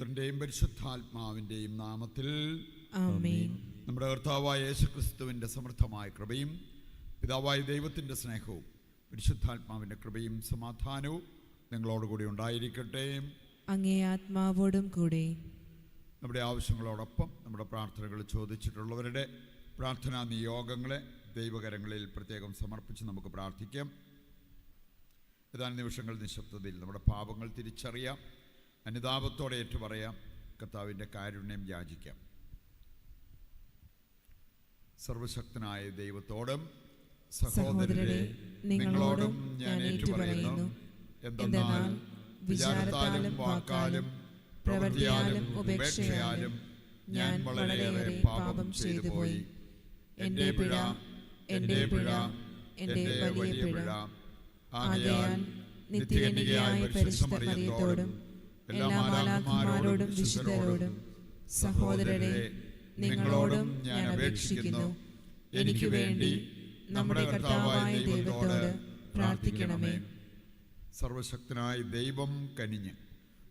പുത്രൻ്റെയും പരിശുദ്ധാത്മാവിൻ്റെയും നാമത്തിൽ ആമേൻ. നമ്മുടെ കർത്താവായ യേശുക്രിസ്തുവിൻ്റെ സമൃദ്ധമായ കൃപയും പിതാവായ ദൈവത്തിൻ്റെ സ്നേഹവും പരിശുദ്ധാത്മാവിൻ്റെ കൃപയും സമാധാനവും നിങ്ങളോടുകൂടി ഉണ്ടായിരിക്കട്ടെ. അങ്ങേ ആത്മാവോടും കൂടെ. നമ്മുടെ ആവശ്യങ്ങളോടൊപ്പം നമ്മുടെ പ്രാർത്ഥനകൾ ചോദിച്ചിട്ടുള്ളവരുടെ പ്രാർത്ഥനാ നിയോഗങ്ങളെ ദൈവകരങ്ങളിൽ പ്രത്യേകം സമർപ്പിച്ച് നമുക്ക് പ്രാർത്ഥിക്കാം. ഏതാനും നിമിഷങ്ങൾ നിശബ്ദതയിൽ നമ്മുടെ പാപങ്ങൾ തിരിച്ചറിയാം, അനുതാപത്തോടെ ഏറ്റുപറയാം, കർത്താവിൻ്റെ കാരുണ്യം യാചിക്കാം. സർവശക്തനായ ദൈവത്തോടും സഹോദരരെ നിങ്ങളോടും ഞാൻ ഏറ്റുപറയുന്നു, എന്തെന്നാൽ വിചാരത്താലും വാക്കാലും പ്രവൃത്തിയാലും ഉപേക്ഷയാലും ഞാൻ വളരെയേറെ പാപം ചെയ്തു പോയി. എൻ്റെ പിഴ, എൻ്റെ പിഴ, എൻ്റെ വലിയ പിഴ. ആകയാൽ നിത്യകന്യകയായ പരിശുദ്ധ മറിയത്തോടും എല്ലാ മാലാഖമാരോടും വിശുദ്ധരോടും സഹോദരരെ നിങ്ങളോടും ഞാൻ അപേക്ഷിക്കുന്നു, എനിക്ക് വേണ്ടി നമ്മുടെ കർത്താവായ ദൈവത്തോട് പ്രാർത്ഥിക്കണമേ. സർവശക്തനായ ദൈവം കനിഞ്ഞ്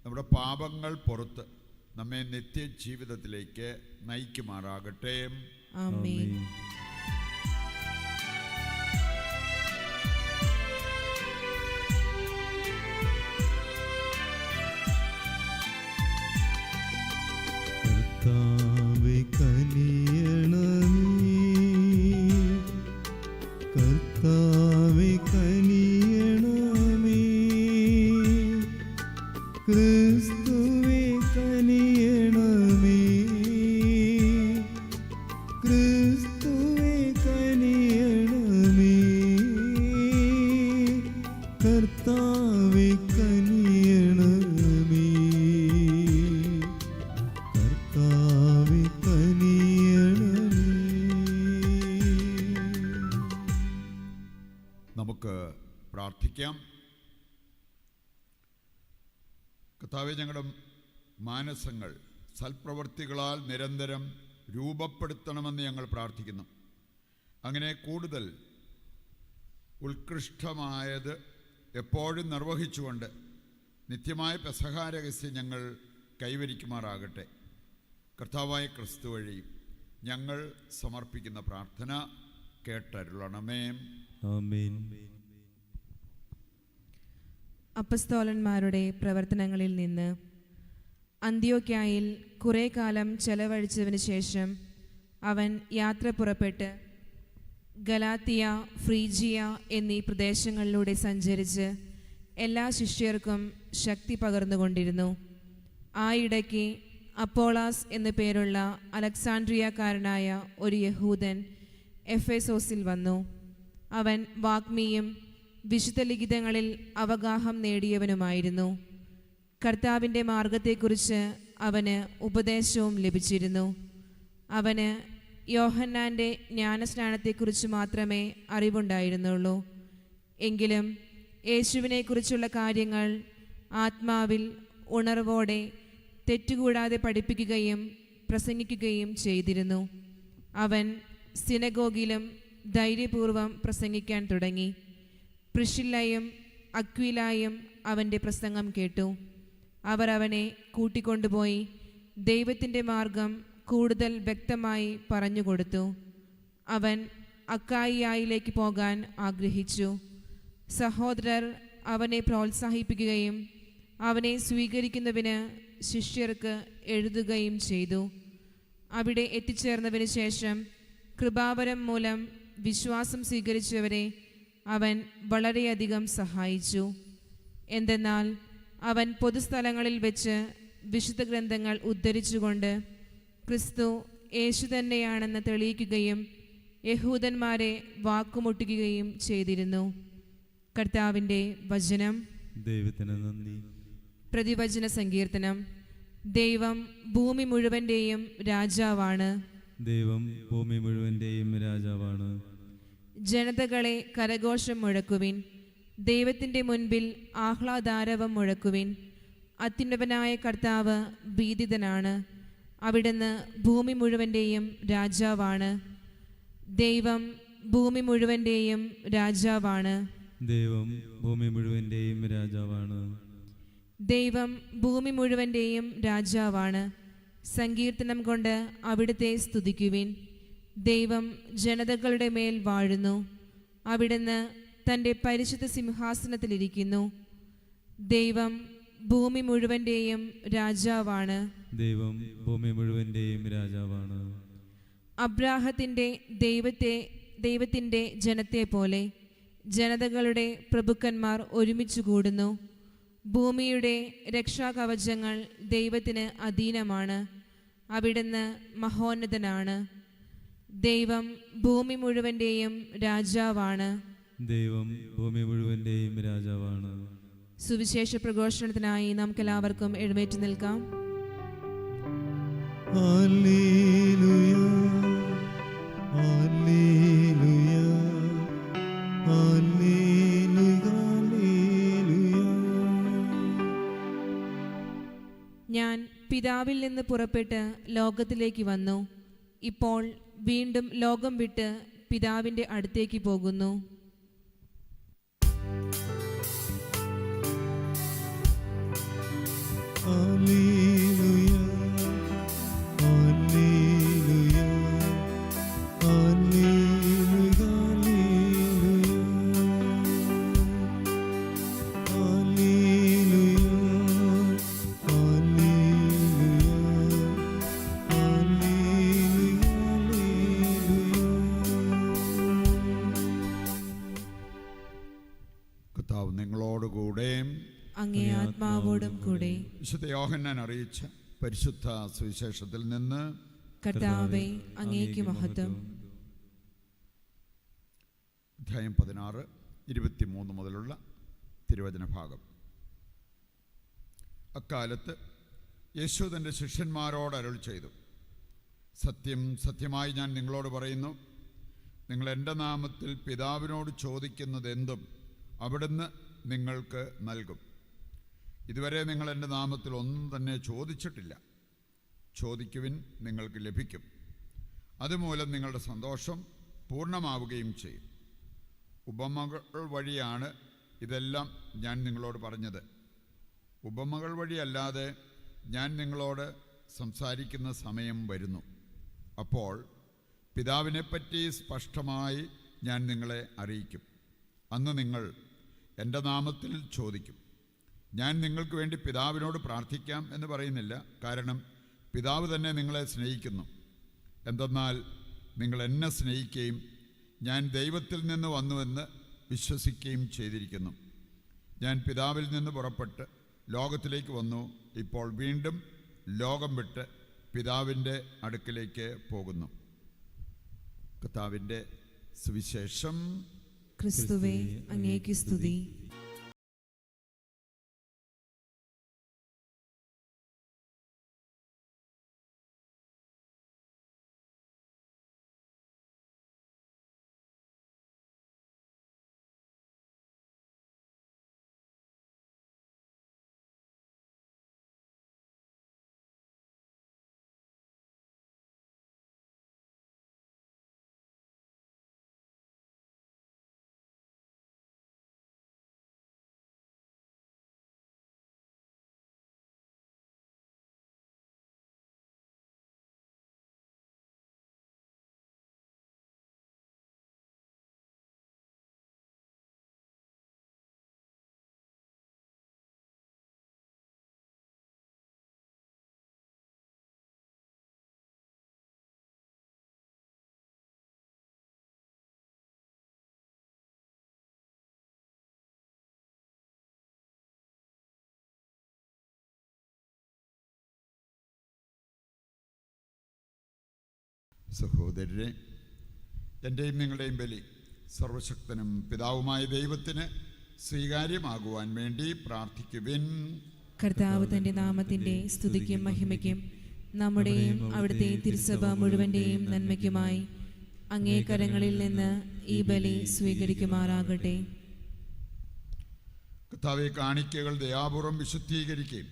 നമ്മുടെ പാപങ്ങൾ പുറത്ത് നമ്മെ നിത്യജീവിതത്തിലേക്ക് നയിക്കുമാറാകട്ടെ. ആമേൻ. കർത്താവേ കനിയണമേ, കർത്താവേ കനിയണമേ, ക്രിസ്തുവേ കനിയണമേ, ക്രിസ്തുവേ കനിയണമേ, കർത്താവേ കനിയണമേ, കർത്താവേ കനിയണമേ. നമുക്ക് പ്രാർത്ഥിക്കാം. കർത്താവേ, ഞങ്ങളുടെ മാനസങ്ങൾ സൽപ്രവൃത്തികളാൽ നിരന്തരം രൂപപ്പെടുത്തണമെന്ന് ഞങ്ങൾ പ്രാർത്ഥിക്കുന്നു. അങ്ങനെ കൂടുതൽ ഉത്കൃഷ്ടമായത് എപ്പോഴും നിർവഹിച്ചുകൊണ്ട് നിത്യമായ പെസഹാ രഹസ്യം ഞങ്ങൾ കൈവരിക്കുമാറാകട്ടെ. കർത്താവായ ക്രിസ്തു വഴി ഞങ്ങൾ സമർപ്പിക്കുന്ന പ്രാർത്ഥന കേട്ടരുളണമേ. ആമേൻ. അപ്പസ്തോലന്മാരുടെ പ്രവർത്തനങ്ങളിൽ നിന്ന് അന്ത്യോക്യായിൽ കുറേ കാലം ചെലവഴിച്ചതിന് ശേഷം അവൻ യാത്ര പുറപ്പെട്ട് ഗലാത്തിയ, ഫ്രീജിയ എന്നീ പ്രദേശങ്ങളിലൂടെ സഞ്ചരിച്ച് എല്ലാ ശിഷ്യർക്കും ശക്തി പകർന്നുകൊണ്ടിരുന്നു. ആ ഇടയ്ക്ക് അപ്പോളാസ് എന്നു പേരുള്ള അലക്സാൻഡ്രിയക്കാരനായ ഒരു യഹൂദൻ എഫേസോസിൽ വന്നു. അവൻ വാഗ്മിയും വിശുദ്ധ ലിഖിതങ്ങളിൽ അവഗാഹം നേടിയവനുമായിരുന്നു. കർത്താവിൻ്റെ മാർഗത്തെക്കുറിച്ച് അവന് ഉപദേശവും ലഭിച്ചിരുന്നു. അവന് യോഹന്നാൻ്റെ ജ്ഞാനസ്നാനത്തെക്കുറിച്ച് മാത്രമേ അറിവുണ്ടായിരുന്നുള്ളൂ. എങ്കിലും യേശുവിനെക്കുറിച്ചുള്ള കാര്യങ്ങൾ ആത്മാവിൽ ഉണർവോടെ തെറ്റുകൂടാതെ പഠിപ്പിക്കുകയും പ്രസംഗിക്കുകയും ചെയ്തിരുന്നു. അവൻ സിനഗോഗിലും ധൈര്യപൂർവം പ്രസംഗിക്കാൻ തുടങ്ങി. പ്രിസ്കില്ലയും അക്വിലായും അവൻ്റെ പ്രസംഗം കേട്ടു. അവർ അവനെ കൂട്ടിക്കൊണ്ടുപോയി ദൈവത്തിൻ്റെ മാർഗം കൂടുതൽ വ്യക്തമായി പറഞ്ഞുകൊടുത്തു. അവൻ അക്കായിയായിലേക്ക് പോകാൻ ആഗ്രഹിച്ചു. സഹോദരർ അവനെ പ്രോത്സാഹിപ്പിക്കുകയും അവനെ സ്വീകരിക്കുന്നതിന് ശിഷ്യർക്ക് എഴുതുകയും ചെയ്തു. അവിടെ എത്തിച്ചേർന്നതിന് ശേഷം കൃപാവരം മൂലം വിശ്വാസം സ്വീകരിച്ചവരെ അവൻ വളരെയധികം സഹായിച്ചു. എന്തെന്നാൽ അവൻ പൊതുസ്ഥലങ്ങളിൽ വെച്ച് വിശുദ്ധ ഗ്രന്ഥങ്ങൾ ഉദ്ധരിച്ചുകൊണ്ട് ക്രിസ്തു യേശു തന്നെയാണെന്ന് തെളിയിക്കുകയും യഹൂദന്മാരെ വാക്കുമുട്ടിക്കുകയും ചെയ്തിരുന്നു. കർത്താവിൻ്റെ വചനം. ദൈവത്തിന് നന്ദി. പ്രതിവചന സങ്കീർത്തനം. ദൈവം ഭൂമി മുഴുവൻ്റെയും രാജാവാണ്. ദൈവം ഭൂമി മുഴുവൻ്റെയും രാജാവാണ്. ജനതകളെ കരഘോഷം മുഴക്കുവിൻ, ദൈവത്തിൻ്റെ മുൻപിൽ ആഹ്ലാദാരവം മുഴക്കുവിൻ. അത്യുന്നതനായ കർത്താവ് ഭീതിതനാണ്, അവിടുന്ന് ഭൂമി മുഴുവൻ്റെയും രാജാവാണ്. ദൈവം ഭൂമി മുഴുവൻ്റെയും രാജാവാണ്. ദൈവം ഭൂമി മുഴുവൻ്റെയും രാജാവാണ്. ദൈവം ഭൂമി മുഴുവൻ്റെയും രാജാവാണ്. സങ്കീർത്തനം കൊണ്ട് അവിടുത്തെ സ്തുതിക്കുവിൻ. ദൈവം ജനതകളുടെ മേൽ വാഴുന്നു. അവിടുന്ന് തൻ്റെ പരിശുദ്ധ സിംഹാസനത്തിലിരിക്കുന്നു. ദൈവം ഭൂമി മുഴുവൻ്റെയും രാജാവാണ്. ദൈവം ഭൂമി മുഴുവൻ്റെയും രാജാവാണ്. അബ്രാഹത്തിൻ്റെ ദൈവത്തിൻ്റെ ജനത്തെ പോലെ ജനതകളുടെ പ്രഭുക്കന്മാർ ഒരുമിച്ച് കൂടുന്നു. ഭൂമിയുടെ രക്ഷാകവചങ്ങൾ ദൈവത്തിന് അധീനമാണ്. അവിടുന്ന് മഹോന്നതനാണ്. ദൈവം ഭൂമി മുഴുവൻ്റെയും രാജാവാണ്. ദൈവം ഭൂമി മുഴുവൻ്റെയും രാജാവാണ്. സുവിശേഷ പ്രഘോഷണത്തിനായി നമുക്കെല്ലാവർക്കും എഴുന്നേറ്റ് നിൽക്കാം. Hallelujah, hallelujah, hallelujah, hallelujah. ഞാൻ പിതാവിൽ നിന്ന് പുറപ്പെട്ട് ലോകത്തിലേക്ക് വന്നു. ഇപ്പോൾ വീണ്ടും ലോകം വിട്ട് പിതാവിൻ്റെ അടുത്തേക്ക് പോകുന്നു. ഹല്ലേലൂയ, ഹല്ലേലൂയ, ഹല്ലേലൂയ, ഹല്ലേലൂയ, കർത്താവ് നിങ്ങളോടുകൂടെ അങ്ങേ ആത്മാവോടും കൂടെ. വിശുദ്ധ യോഹന്നാൻ അറിയിച്ച പരിശുദ്ധ സുവിശേഷത്തിൽ നിന്ന് കർത്താവേ, അങ്ങേക്ക് മഹത്വം. അധ്യായം 16, 23 മുതലുള്ള തിരുവചന ഭാഗം. അക്കാലത്ത് യേശു തൻ്റെ ശിഷ്യന്മാരോട് അരുൾ ചെയ്തു, സത്യം സത്യമായി ഞാൻ നിങ്ങളോട് പറയുന്നു, നിങ്ങൾ എൻ്റെ നാമത്തിൽ പിതാവിനോട് ചോദിക്കുന്നതെന്തും അവിടുന്ന് നിങ്ങൾക്ക് നൽകും. ഇതുവരെ നിങ്ങൾ എൻ്റെ നാമത്തിൽ ഒന്നും തന്നെ ചോദിച്ചിട്ടില്ല. ചോദിക്കുവിൻ, നിങ്ങൾക്ക് ലഭിക്കും. അതുമൂലം നിങ്ങളുടെ സന്തോഷം പൂർണ്ണമാവുകയും ചെയ്യും. ഉപമകൾ വഴിയാണ് ഇതെല്ലാം ഞാൻ നിങ്ങളോട് പറഞ്ഞത്. ഉപമകൾ വഴിയല്ലാതെ ഞാൻ നിങ്ങളോട് സംസാരിക്കുന്ന സമയം വരുന്നു. അപ്പോൾ പിതാവിനെപ്പറ്റി സ്പഷ്ടമായി ഞാൻ നിങ്ങളെ അറിയിക്കും. അന്ന് നിങ്ങൾ എൻ്റെ നാമത്തിൽ ചോദിക്കും. ഞാൻ നിങ്ങൾക്ക് വേണ്ടി പിതാവിനോട് പ്രാർത്ഥിക്കാം എന്ന് പറയുന്നില്ല, കാരണം പിതാവ് തന്നെ നിങ്ങളെ സ്നേഹിക്കുന്നു. എന്തെന്നാൽ നിങ്ങൾ എന്നെ സ്നേഹിക്കുകയും ഞാൻ ദൈവത്തിൽ നിന്ന് വന്നുവെന്ന് വിശ്വസിക്കുകയും ചെയ്തിരിക്കുന്നു. ഞാൻ പിതാവിൽ നിന്ന് പുറപ്പെട്ട് ലോകത്തിലേക്ക് വന്നു. ഇപ്പോൾ വീണ്ടും ലോകം വിട്ട് പിതാവിൻ്റെ അടുക്കിലേക്ക് പോകുന്നു. കർത്താവിൻ്റെ സുവിശേഷം. ക്രിസ്തുവേ, അങ്ങേക്ക് സ്തുതി. സഹോദരരെ, എൻ്റെയും നിങ്ങളുടെയും ബലി സർവശക്തനും പിതാവുമായ ദൈവത്തിന് സ്വീകാര്യമാകുവാൻ വേണ്ടി പ്രാർത്ഥിക്കുവിൻ. കർത്താവ് തന്റെ നാമത്തിന്റെ സ്തുതിക്കും മഹിമയ്ക്കും നമ്മുടെയും അവിടുത്തെ തിരുസഭ മുഴുവന്റെയും നന്മയ്ക്കുമായി അങ്ങേ കരങ്ങളിൽ നിന്ന് ഈ ബലി സ്വീകരിക്കുമാറാകട്ടെ. കർത്താവെ, കാണിക്കകൾ ദയാപൂർവം വിശുദ്ധീകരിക്കുകയും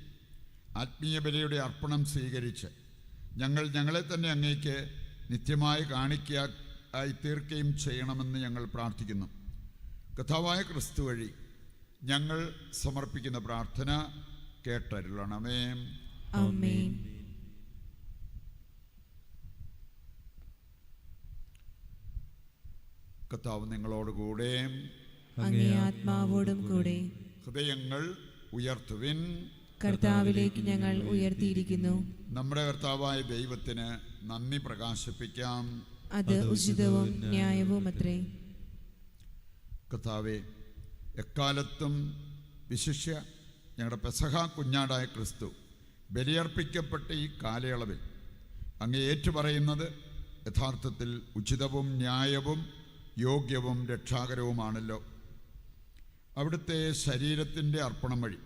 ആത്മീയ ബലിയുടെ അർപ്പണം സ്വീകരിച്ച് ഞങ്ങളെ തന്നെ അങ്ങേക്ക് നിത്യമായി കാണിക്കയായി തീർക്കുകയും ചെയ്യണമെന്ന് ഞങ്ങൾ പ്രാർത്ഥിക്കുന്നു. കർത്താവായ ക്രിസ്തു വഴി ഞങ്ങൾ സമർപ്പിക്കുന്ന പ്രാർത്ഥന കേട്ടരുളണമേ. ആമേൻ. കർത്താവ് നിങ്ങളോടുകൂടെ. അങ്ങേ ആത്മാവോടും കൂടെ. ഹൃദയങ്ങൾ ഉയർത്തുവിൻ. കർത്താവിലേക്ക് ഞങ്ങൾ ഉയർത്തിയിരിക്കുന്നു. നമ്മുടെ കർത്താവായ ദൈവത്തിന് നന്ദി പ്രകാശിപ്പിക്കാം. അത് ഉചിതവും ന്യായവും അത്രേ. കർത്താവെ, എക്കാലത്തും വിശിഷ്യ ഞങ്ങളുടെ പെസഹ കുഞ്ഞാടായ ക്രിസ്തു ബലിയർപ്പിക്കപ്പെട്ട ഈ കാലയളവിൽ അങ്ങ് ഏറ്റുപറയുന്നത് യഥാർത്ഥത്തിൽ ഉചിതവും ന്യായവും യോഗ്യവും രക്ഷാകരവുമാണല്ലോ. അവിടുത്തെ ശരീരത്തിൻ്റെ അർപ്പണം വഴി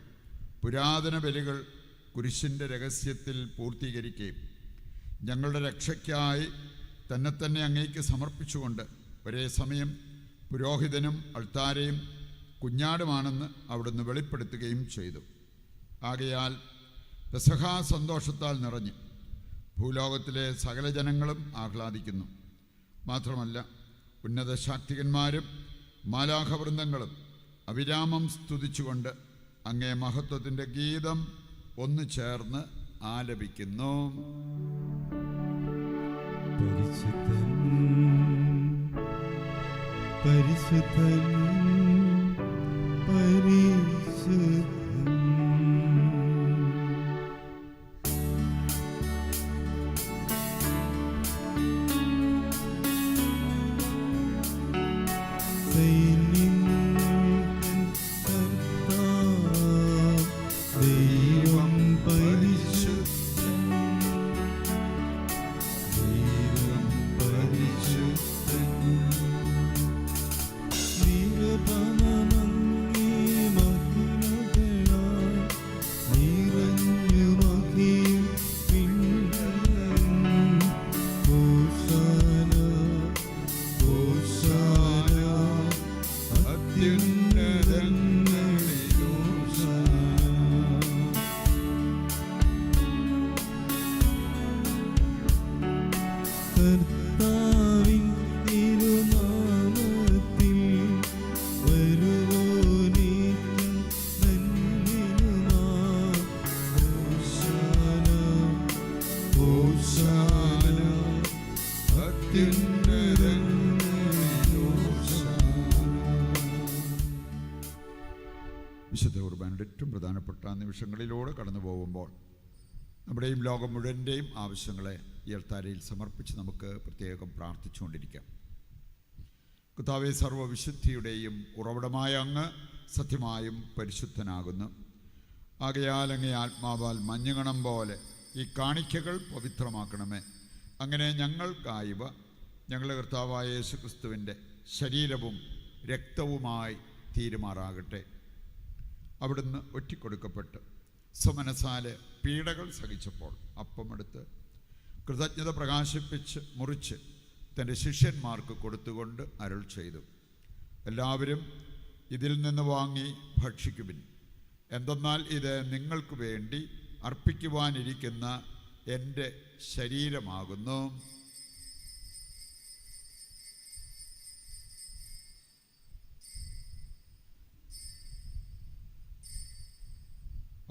പുരാതന ബലികൾ കുരിശിൻ്റെ രഹസ്യത്തിൽ പൂർത്തീകരിക്കുകയും ഞങ്ങളുടെ രക്ഷയ്ക്കായി തന്നെ അങ്ങേക്ക് സമർപ്പിച്ചുകൊണ്ട് ഒരേ സമയം പുരോഹിതനും അൾത്താരയും കുഞ്ഞാടുമാണെന്ന് അവിടുന്ന് വെളിപ്പെടുത്തുകയും ചെയ്തു. ആകയാൽ പെസഹ സന്തോഷത്താൽ നിറഞ്ഞ് ഭൂലോകത്തിലെ സകല ജനങ്ങളും ആഹ്ലാദിക്കുന്നു. മാത്രമല്ല, ഉന്നത ശാക്തികന്മാരും മാലാഖവൃന്ദങ്ങളും അവിരാമം സ്തുതിച്ചുകൊണ്ട് അങ്ങേ മഹത്വത്തിൻ്റെ ഗീതം ഒന്നു ചേർന്ന് ആലപിക്കുന്നു. പരിശുദ്ധൻ പരിശുദ്ധൻ പരിശുദ്ധൻ. ദൈവം പരിശുദ്ധൻ, ദൈവം പരിശുദ്ധൻ. നിരപമങ്ങേ മഹിമകളാൽ നിറഞ്ഞു മഹിയും പിന്നലും. ഹോശാന ഹോശാന അത്യുന്നതങ്ങളിൽ ഹോശാന. കർത്താവിൻ തിരുനാമത്തിൽ വരുവോനേറ്റം ധന്യനുമാം. ഹോശാന ഹോശാന അത്യുന്നതങ്ങളിൽ ഹോശാന. വിശുദ്ധ കുർബാനയുടെ ഏറ്റവും പ്രധാനപ്പെട്ട നിമിഷങ്ങളിലൂടെ കടന്നു പോകുമ്പോൾ നമ്മുടെയും ലോകം മുഴുവൻ്റെയും ആവശ്യങ്ങളെ ഈ അൾത്താരയിൽ സമർപ്പിച്ച് നമുക്ക് പ്രത്യേകം പ്രാർത്ഥിച്ചുകൊണ്ടിരിക്കാം. കർത്താവേ, സർവ്വവിശുദ്ധിയുടെയും ഉറവിടമായ അങ്ങ് സത്യമായും പരിശുദ്ധനാകുന്നു. ആകയാൽ അങ്ങേ ആത്മാവാൽ മഞ്ഞുകണം പോലെ ഈ കാണിക്കകൾ പവിത്രമാക്കണമേ. അങ്ങനെ ഞങ്ങൾക്കായവ ഞങ്ങളുടെ കർത്താവായ യേശു ക്രിസ്തുവിൻ്റെ ശരീരവും രക്തവുമായി തീരുമാറാകട്ടെ. അവിടുന്ന് ഒറ്റിക്കൊടുക്കപ്പെട്ട് സ്വമനസാലെ പീഡകൾ സഹിച്ചപ്പോൾ അപ്പമെടുത്ത് കൃതജ്ഞത പ്രകാശിപ്പിച്ച് മുറിച്ച് തൻ്റെ ശിഷ്യന്മാർക്ക് കൊടുത്തുകൊണ്ട് അരുൾ ചെയ്തു, എല്ലാവരും ഇതിൽ നിന്ന് വാങ്ങി ഭക്ഷിക്കുവിൻ. എന്തെന്നാൽ ഇത് നിങ്ങൾക്ക് വേണ്ടി അർപ്പിക്കുവാനിരിക്കുന്ന എൻ്റെ ശരീരമാകുന്നു.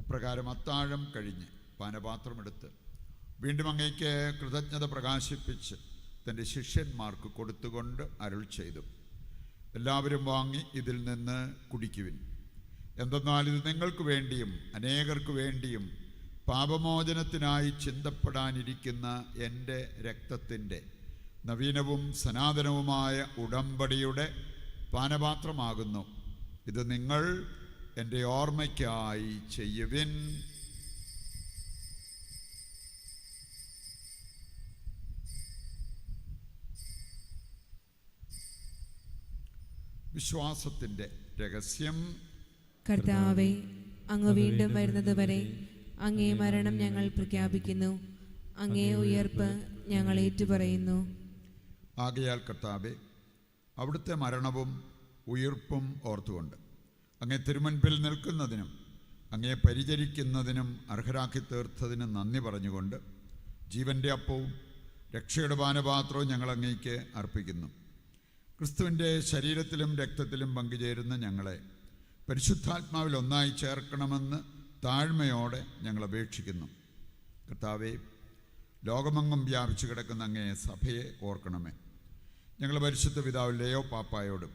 അപ്രകാരം അത്താഴം കഴിഞ്ഞ് പാനപാത്രമെടുത്ത് വീണ്ടും അങ്ങേക്ക് കൃതജ്ഞത പ്രകാശിപ്പിച്ച് തൻ്റെ ശിഷ്യന്മാർക്ക് കൊടുത്തുകൊണ്ട് അരുൾ ചെയ്തു, എല്ലാവരും വാങ്ങി ഇതിൽ നിന്ന് കുടിക്കുവിൻ. എന്തെന്നാൽ ഇത് നിങ്ങൾക്ക് വേണ്ടിയും അനേകർക്ക് വേണ്ടിയും പാപമോചനത്തിനായി ചിന്തപ്പെടാനിരിക്കുന്ന എൻ്റെ രക്തത്തിൻ്റെ നവീനവും സനാതനവുമായ ഉടമ്പടിയുടെ പാനപാത്രമാകുന്നു. ഇത് നിങ്ങൾ എൻ്റെ ഓർമ്മയ്ക്കായി ചെയ്യുവിൻ. വിശ്വാസത്തിൻ്റെ രഹസ്യം. കർത്താവേ, അങ്ങ് വീണ്ടും വരുന്നത് വരെ അങ്ങേ മരണം ഞങ്ങൾ പ്രഖ്യാപിക്കുന്നു, അങ്ങേ ഉയർപ്പ് ഞങ്ങൾ ഏറ്റുപറയുന്നു. ആകയാൽ കർത്താവേ, അവിടുത്തെ മരണവും ഉയിർപ്പും ഓർത്തുകൊണ്ട് അങ്ങേ തിരുമുൻപിൽ നിൽക്കുന്നതിനും അങ്ങേ പരിചരിക്കുന്നതിനും അർഹരാക്കി തീർത്തതിന് നന്ദി പറഞ്ഞുകൊണ്ട് ജീവൻ്റെ അപ്പവും രക്ഷയുടെ പാനപാത്രവും ഞങ്ങൾ അങ്ങേക്ക് അർപ്പിക്കുന്നു. ക്രിസ്തുവിൻ്റെ ശരീരത്തിലും രക്തത്തിലും പങ്കുചേരുന്ന ഞങ്ങളെ പരിശുദ്ധാത്മാവിൽ ഒന്നായി ചേർക്കണമെന്ന് താഴ്മയോടെ ഞങ്ങൾ അപേക്ഷിക്കുന്നു. കർത്താവേ, ലോകമെങ്ങും വ്യാപിച്ചു കിടക്കുന്ന അങ്ങേ സഭയെ ഓർക്കണമേ. ഞങ്ങളുടെ പരിശുദ്ധ പിതാവ് ലേയോ പാപ്പായോടും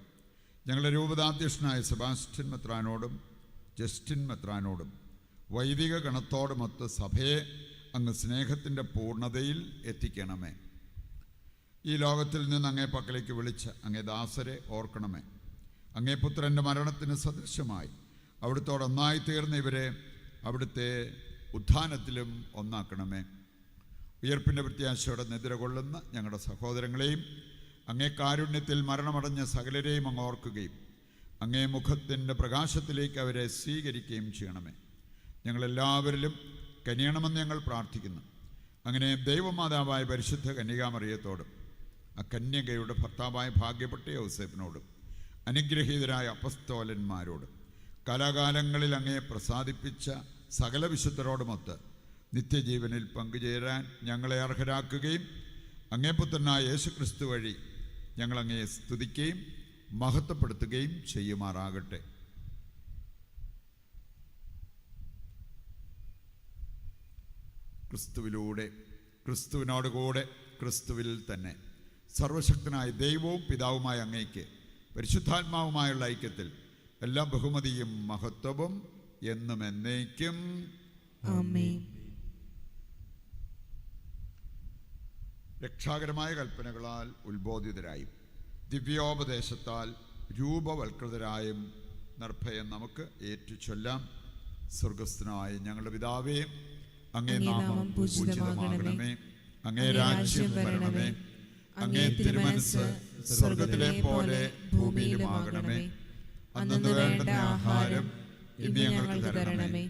ഞങ്ങളുടെ രൂപതാധ്യക്ഷനായ സെബാസ്റ്റ്യൻ മെത്രാനോടും ജസ്റ്റിൻ മെത്രാനോടും വൈദിക ഗണത്തോടുമൊത്ത് സഭയെ അങ്ങ് സ്നേഹത്തിൻ്റെ പൂർണ്ണതയിൽ എത്തിക്കണമേ. ഈ ലോകത്തിൽ നിന്ന് അങ്ങേ പക്കലേക്ക് വിളിച്ച അങ്ങേ ദാസരെ ഓർക്കണമേ. അങ്ങേ പുത്രൻ്റെ മരണത്തിന് സദൃശമായി അവിടുത്തോട് ഒന്നായി തീർന്ന ഇവരെ അവിടുത്തെ ഉത്ഥാനത്തിലും ഒന്നാക്കണമേ. ഉയർപ്പിൻ്റെ പ്രത്യാശയോടെ നിദ്ര കൊള്ളുന്ന ഞങ്ങളുടെ സഹോദരങ്ങളെയും അങ്ങേ കാരുണ്യത്തിൽ മരണമടഞ്ഞ സകലരെയും അങ്ങ് ഓർക്കുകയും അങ്ങേ മുഖത്തിൻ്റെ പ്രകാശത്തിലേക്ക് അവരെ സ്വീകരിക്കുകയും ചെയ്യണമേ. ഞങ്ങളെല്ലാവരിലും കനിയണമെന്ന് ഞങ്ങൾ പ്രാർത്ഥിക്കുന്നു. അങ്ങനെ ദൈവമാതാവായ പരിശുദ്ധ കന്യകാമറിയത്തോടും ആ കന്യകയുടെ ഭർത്താവായ ഭാഗ്യപ്പെട്ട യോസേഫിനോടും അനുഗ്രഹീതരായ അപ്പസ്തോലന്മാരോടും കാലാകാലങ്ങളിൽ അങ്ങയെ പ്രസാദിപ്പിച്ച സകല വിശുദ്ധരോടുമൊത്ത് നിത്യജീവനിൽ പങ്കുചേരാൻ ഞങ്ങളെ അർഹരാക്കുകയും അങ്ങേ പുത്രനായ യേശുക്രിസ്തു വഴി ഞങ്ങളങ്ങയെ സ്തുതിക്കുകയും മഹത്വപ്പെടുത്തുകയും ചെയ്യുമാറാകട്ടെ. ക്രിസ്തുവിലൂടെ, ക്രിസ്തുവിനോടുകൂടെ, ക്രിസ്തുവിൽ തന്നെ സർവശക്തനായ ദൈവവും പിതാവുമായ അങ്ങയ്ക്ക് പരിശുദ്ധാത്മാവുമായുള്ള ഐക്യത്തിൽ എല്ലാ ബഹുമതിയും മഹത്വവും എന്നും എന്നേക്കും ആമേൻ. രക്ഷാകരമായ കൽപ്പനകളാൽ ഉത്ബോധിതരായും ദിവ്യോപദേശത്താൽ രൂപവൽകൃതരായും നിർഭയം നമുക്ക് ഏറ്റുചൊല്ലാം. സ്വർഗസ്ഥനായ ഞങ്ങളുടെ പിതാവേ, അങ്ങേ നാമം പൂജിതമാകണമേ. അങ്ങേ രാജ്യം വരണമേ. അങ്ങേ തിരുമനസ്സ് സ്വർഗത്തിലെ പോലെ ഭൂമിയിലുമാകണമേ. അന്നു വേണ്ട ആഹാരം ഇന്ന് ഞങ്ങൾക്ക് തരണമേ.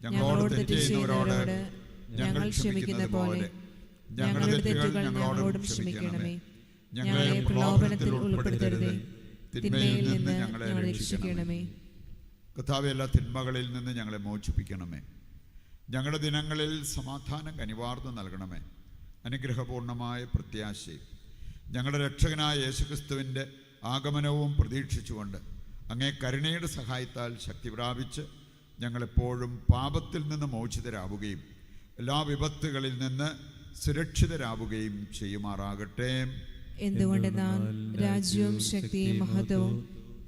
ഞങ്ങളോട് തെറ്റ് ചെയ്യുന്നവരോട് ഞങ്ങൾ ക്ഷമിക്കുന്ന പോലെ ഞങ്ങളുടെ തെറ്റുകൾ ഞങ്ങളോടും ക്ഷമിക്കണമേ. ഞങ്ങളെ പ്രലോഭനത്തിൽ ഉൾപ്പെടുത്തരുതേ, തിന്മയിൽ നിന്ന് ഞങ്ങളെ രക്ഷിക്കണമേ. കർത്താവേ, എല്ലാ തിന്മകളിൽ നിന്ന് ഞങ്ങളെ മോചിപ്പിക്കണമേ. ഞങ്ങളുടെ ദിനങ്ങളിൽ സമാധാനം കനിവാർന്നു നൽകണമേ. അനുഗ്രഹപൂർണമായ പ്രത്യാശയും ഞങ്ങളുടെ രക്ഷകനായ യേശുക്രിസ്തുവിൻ്റെ ആഗമനവും പ്രതീക്ഷിച്ചുകൊണ്ട് അങ്ങേ കരുണയുടെ സഹായത്താൽ ശക്തി പ്രാപിച്ച് ഞങ്ങളെപ്പോഴും പാപത്തിൽ നിന്ന് മോചിതരാവുകയും എല്ലാ വിപത്തുകളിൽ നിന്ന് സുരക്ഷിതരാവുകയും ചെയ്യുമാറാകട്ടെ. എന്തുകൊണ്ടെന്നാൽ രാജ്യവും ശക്തിയും മഹത്വവും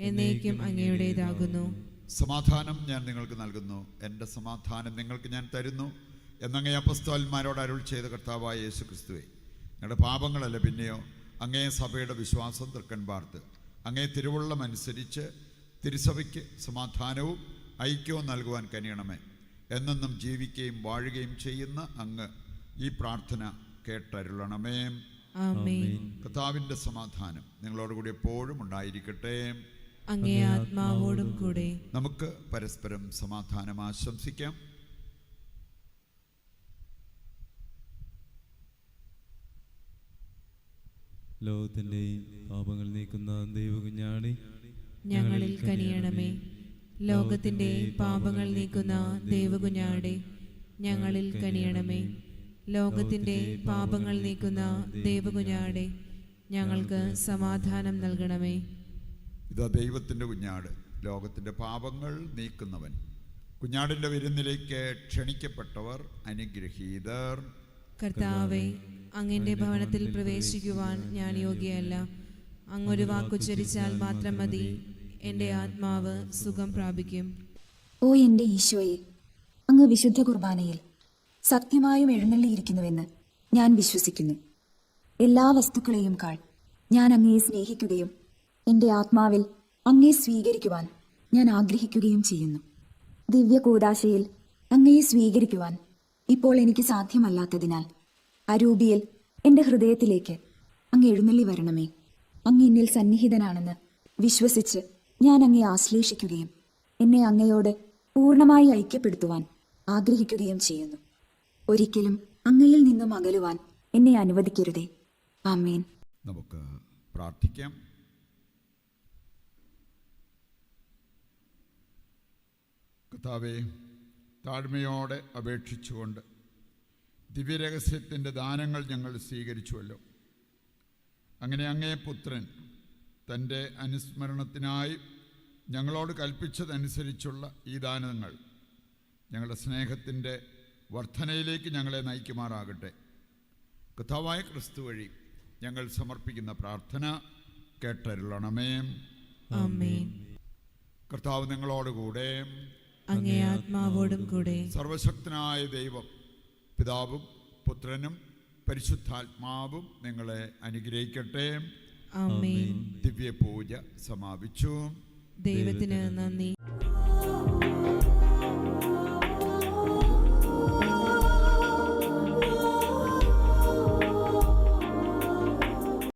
എന്നേക്കും അങ്ങയുടേതാകുന്നു. സമാധാനം ഞാൻ നിങ്ങൾക്ക് നൽകുന്നു, എൻ്റെ സമാധാനം നിങ്ങൾക്ക് ഞാൻ തരുന്നു എന്നങ്ങേ അപ്പസ്തോലന്മാരോട് അരുൾ ചെയ്ത കർത്താവായ യേശു ക്രിസ്തുവേ, ഞങ്ങളുടെ പാപങ്ങളല്ല പിന്നെയോ അങ്ങേ സഭയുടെ വിശ്വാസം തൃക്കൺ പാർത്ത് അങ്ങേ തിരുവുള്ളമനുസരിച്ച് തിരുസഭയ്ക്ക് സമാധാനവും ഐക്യവും നൽകുവാൻ കനിയണമേ. എന്നെന്നും ജീവിക്കുകയും വാഴുകയും ചെയ്യുന്ന അങ്ങ് ഈ പ്രാർത്ഥന കേട്ടരുളണമേ. ആമേൻ. കർത്താവിൻ്റെ സമാധാനം നിങ്ങളോടുകൂടി എപ്പോഴും ഉണ്ടായിരിക്കട്ടെ. അങ്ങേ ആത്മാവോടും കൂടെ. നമുക്ക് പരസ്പരം സമാധാനം ആശംസിക്കാം. ലോകത്തിൻ്റെയും പാപങ്ങൾ നീക്കുന്ന ദൈവകുഞ്ഞാണി ഞങ്ങളിൽ കനിയണമേ. ലോകത്തിന്റെ പാപങ്ങൾ നീക്കുന്ന ദൈവകുഞ്ഞാടെ ഞങ്ങളിൽ കനിയണമേ. ലോകത്തിന്റെ പാപങ്ങൾ നീക്കുന്ന ദൈവകുഞ്ഞാടെ ഞങ്ങൾക്ക് സമാധാനം നൽകണമേ. ഇതാ ദൈവത്തിൻ്റെ കുഞ്ഞാട്, ലോകത്തിൻ്റെ പാപങ്ങൾ നീക്കുന്നവൻ. കുഞ്ഞാടിൻ്റെ വിരുന്നിലേക്ക് ക്ഷണിക്കപ്പെട്ടവർ അനുഗ്രഹീതർ. കർത്താവേ, അങ്ങന്റെ ഭവനത്തിൽ പ്രവേശിക്കുവാൻ ഞാൻ യോഗ്യയല്ല. അങ്ങൊരു വാക്കുച്ചരിച്ചാൽ മാത്രം മതി, എൻ്റെ ആത്മാവ് സുഖം പ്രാപിക്കും. ഓ എൻ്റെ ഈശോയെ, അങ്ങ് വിശുദ്ധ കുർബാനയിൽ സത്യമായും എഴുന്നള്ളിയിരിക്കുന്നുവെന്ന് ഞാൻ വിശ്വസിക്കുന്നു. എല്ലാ വസ്തുക്കളെയും കാൾ ഞാൻ അങ്ങയെ സ്നേഹിക്കുകയും എൻ്റെ ആത്മാവിൽ അങ്ങയെ സ്വീകരിക്കുവാൻ ഞാൻ ആഗ്രഹിക്കുകയും ചെയ്യുന്നു. ദിവ്യ കൂദാശയിൽ അങ്ങയെ സ്വീകരിക്കുവാൻ ഇപ്പോൾ എനിക്ക് സാധ്യമല്ലാത്തതിനാൽ അരൂപിയിൽ എൻ്റെ ഹൃദയത്തിലേക്ക് അങ്ങ് എഴുന്നള്ളി വരണമേ. അങ്ങ് എന്നിൽ സന്നിഹിതനാണെന്ന് വിശ്വസിച്ച് ഞാൻ അങ്ങയെ ആശ്ലേഷിക്കുകയും എന്നെ അങ്ങയോട് പൂർണ്ണമായി ഐക്യപ്പെടുത്തുവാൻ ആഗ്രഹിക്കുകയും ചെയ്യുന്നു. ഒരിക്കലും അങ്ങയിൽ നിന്നും അകലുവാൻ എന്നെ അനുവദിക്കരുതേ. ആമേൻ. നമുക്ക് പ്രാർത്ഥിക്കാം. കർത്താവേ, താഴ്മയോടെ അപേക്ഷിച്ചുകൊണ്ട് ദിവ്യരഹസ്യത്തിൻ്റെ ദാനങ്ങൾ ഞങ്ങൾ സ്വീകരിച്ചുവല്ലോ. അങ്ങനെ അങ്ങേ പുത്രൻ തൻ്റെ അനുസ്മരണത്തിനായി ഞങ്ങളോട് കൽപ്പിച്ചതനുസരിച്ചുള്ള ഈ ദാനങ്ങൾ ഞങ്ങളുടെ സ്നേഹത്തിൻ്റെ വർധനയിലേക്ക് ഞങ്ങളെ നയിക്കുമാറാകട്ടെ. കർത്താവായ ക്രിസ്തു വഴി ഞങ്ങൾ സമർപ്പിക്കുന്ന പ്രാർത്ഥന കേട്ടരുളണമേ. ആമേൻ. കർത്താവ് നിങ്ങളോടുകൂടെ. അങ്ങേ ആത്മാവോടും കൂടെ. സർവശക്തനായ ദൈവം പിതാവും പുത്രനും പരിശുദ്ധാത്മാവും നിങ്ങളെ അനുഗ്രഹിക്കട്ടെ. ആമേൻ. ദിവ്യപൂജ സമാപിച്ചു. ദൈവത്തിന് നന്ദി.